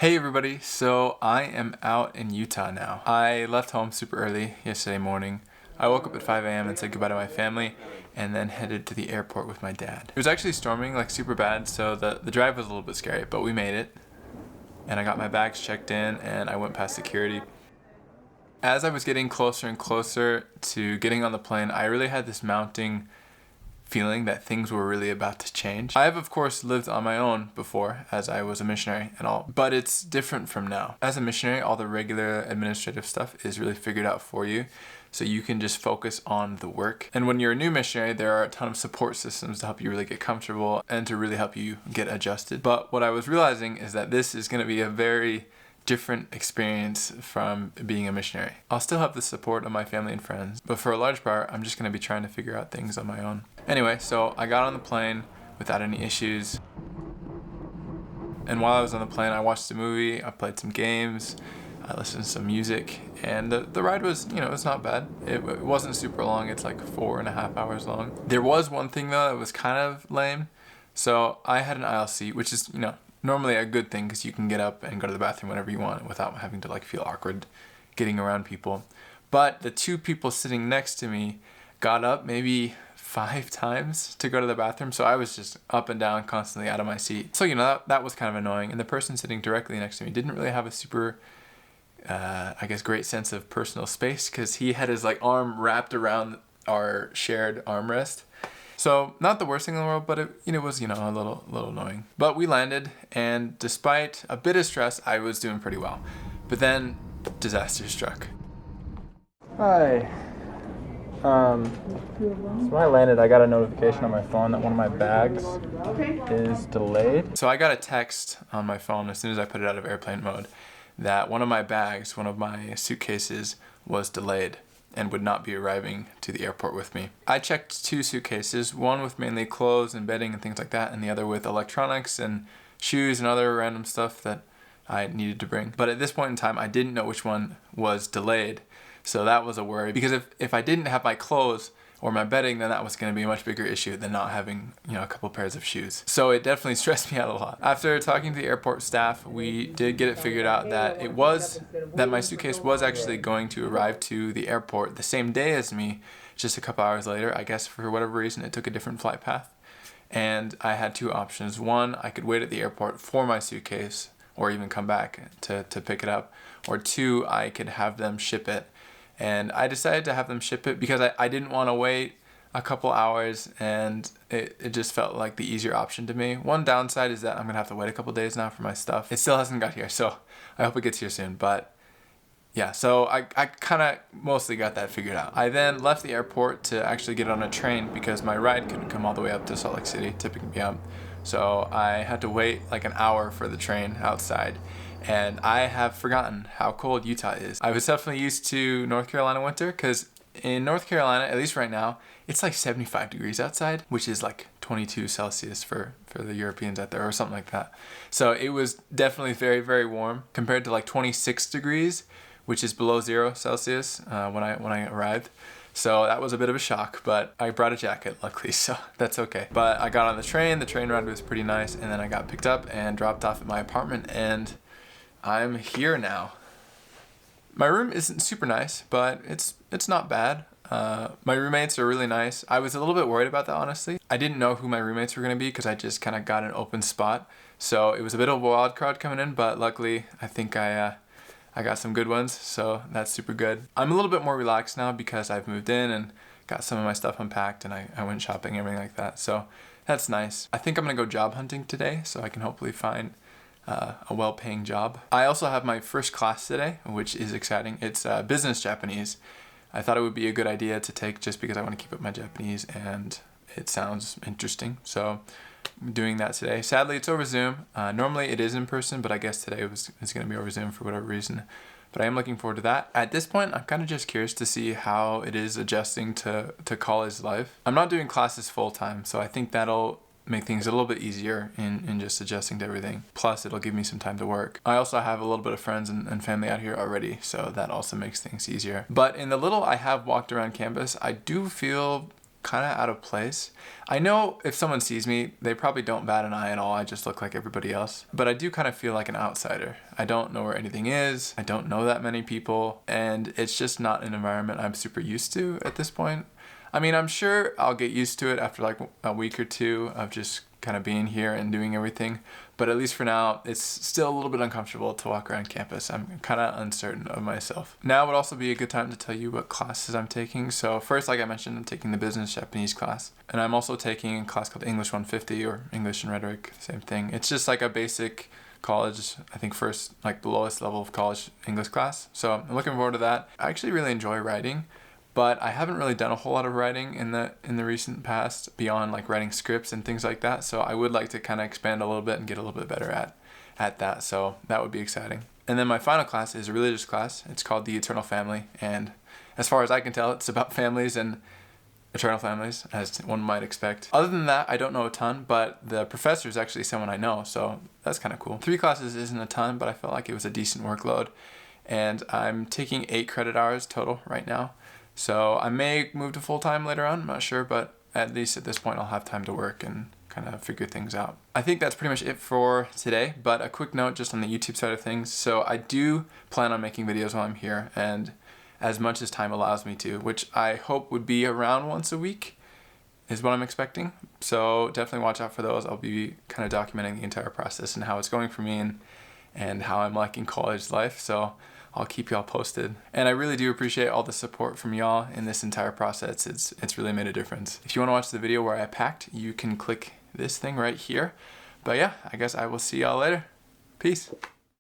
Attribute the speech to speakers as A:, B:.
A: Hey everybody, so I am out in Utah now. I left home super early yesterday morning. I woke up at 5 a.m. and said goodbye to my family and then headed to the airport with my dad. It was actually storming like super bad, so the drive was a little bit scary, but we made it. And I got my bags checked in and I went past security. As I was getting closer and closer to getting on the plane, I really had this mounting feeling that things were really about to change. I have of course lived on my own before as I was a missionary and all, but it's different from now. As a missionary, all the regular administrative stuff is really figured out for you, so you can just focus on the work. And when you're a new missionary, there are a ton of support systems to help you really get comfortable and to really help you get adjusted. But what I was realizing is that this is going to be a very different experience from being a missionary. I'll still have the support of my family and friends, but for a large part, I'm just going to be trying to figure out things on my own. Anyway, so I got on the plane without any issues. And while I was on the plane, I watched a movie, I played some games, I listened to some music, and the ride was, it's not bad. It wasn't super long, it's like 4.5 hours long. There was one thing though that was kind of lame. So I had an aisle seat, which is, normally a good thing because you can get up and go to the bathroom whenever you want without having to feel awkward getting around people. But the two people sitting next to me got up maybe 5 times to go to the bathroom, so I was just up and down constantly out of my seat. So that was kind of annoying, and the person sitting directly next to me didn't really have a super great sense of personal space because he had his arm wrapped around our shared armrest. So not the worst thing in the world, but it was a little annoying. But we landed, and despite a bit of stress, I was doing pretty well. But then disaster struck. Hi. So when I landed, I got a notification on my phone that one of my bags is delayed. So I got a text on my phone as soon as I put it out of airplane mode that one of my suitcases was delayed and would not be arriving to the airport with me. I checked 2 suitcases, one with mainly clothes and bedding and things like that, and the other with electronics and shoes and other random stuff that I needed to bring. But at this point in time, I didn't know which one was delayed, so that was a worry. Because if I didn't have my clothes or my bedding, then that was going to be a much bigger issue than not having a couple pairs of shoes. So it definitely stressed me out a lot. After talking to the airport staff, we did get it figured out that my suitcase was actually going to arrive to the airport the same day as me, just a couple hours later. I guess for whatever reason it took a different flight path, and I had 2 options. One, I could wait at the airport for my suitcase or even come back to pick it up, or 2, I could have them ship it. And I decided to have them ship it because I didn't want to wait a couple hours, and it just felt like the easier option to me. One downside is that I'm going to have to wait a couple days now for my stuff. It still hasn't got here, so I hope it gets here soon. But yeah, so I kind of mostly got that figured out. I then left the airport to actually get on a train because my ride couldn't come all the way up to Salt Lake City to pick me up. So I had to wait an hour for the train outside. And I have forgotten how cold Utah is. I was definitely used to North Carolina winter because in North Carolina, at least right now, it's 75 degrees outside, which is 22 Celsius for the Europeans out there or something like that. So it was definitely very, very warm compared to 26 degrees, which is below 0 Celsius when I arrived. So that was a bit of a shock, but I brought a jacket luckily, so that's okay. But I got on the train ride was pretty nice, and then I got picked up and dropped off at my apartment, and I'm here now. My room isn't super nice, but it's not bad. My roommates are really nice. I was a little bit worried about that, honestly. I didn't know who my roommates were going to be because I just kind of got an open spot. So it was a bit of a wild card coming in, but luckily I think I got some good ones, so that's super good. I'm a little bit more relaxed now because I've moved in and got some of my stuff unpacked, and I went shopping and everything like that. So that's nice. I think I'm going to go job hunting today so I can hopefully find a well-paying job. I also have my first class today, which is exciting. It's business Japanese. I thought it would be a good idea to take just because I want to keep up my Japanese and it sounds interesting. So I'm doing that today. Sadly, it's over Zoom. Normally it is in person, but I guess today it's going to be over Zoom for whatever reason. But I am looking forward to that. At this point, I'm kind of just curious to see how it is adjusting to college life. I'm not doing classes full-time, so I think that'll make things a little bit easier in just adjusting to everything. Plus, it'll give me some time to work. I also have a little bit of friends and family out here already, so that also makes things easier. But in the little I have walked around campus, I do feel kind of out of place. I know if someone sees me, they probably don't bat an eye at all. I just look like everybody else. But I do kind of feel like an outsider. I don't know where anything is. I don't know that many people. And it's just not an environment I'm super used to at this point. I mean, I'm sure I'll get used to it after like a week or two of just kind of being here and doing everything. But at least for now, it's still a little bit uncomfortable to walk around campus. I'm kind of uncertain of myself. Now would also be a good time to tell you what classes I'm taking. So first, like I mentioned, I'm taking the business Japanese class. And I'm also taking a class called English 150 or English and Rhetoric, same thing. It's just like a basic college, I think first, like the lowest level of college English class. So I'm looking forward to that. I actually really enjoy writing. But I haven't really done a whole lot of writing in the recent past beyond like writing scripts and things like that. So I would like to kind of expand a little bit and get a little bit better at that. So that would be exciting. And then my final class is a religious class. It's called The Eternal Family. And as far as I can tell, it's about families and eternal families, as one might expect. Other than that, I don't know a ton, but the professor is actually someone I know. So that's kind of cool. 3 classes isn't a ton, but I felt like it was a decent workload. And I'm taking 8 credit hours total right now. So I may move to full-time later on, I'm not sure, but at least at this point I'll have time to work and kind of figure things out. I think that's pretty much it for today, but a quick note just on the YouTube side of things. So I do plan on making videos while I'm here, and as much as time allows me to, which I hope would be around once a week is what I'm expecting. So definitely watch out for those. I'll be kind of documenting the entire process and how it's going for me and how I'm liking college life. So I'll keep y'all posted. And I really do appreciate all the support from y'all in this entire process. It's really made a difference. If you want to watch the video where I packed, you can click this thing right here. But yeah, I guess I will see y'all later. Peace.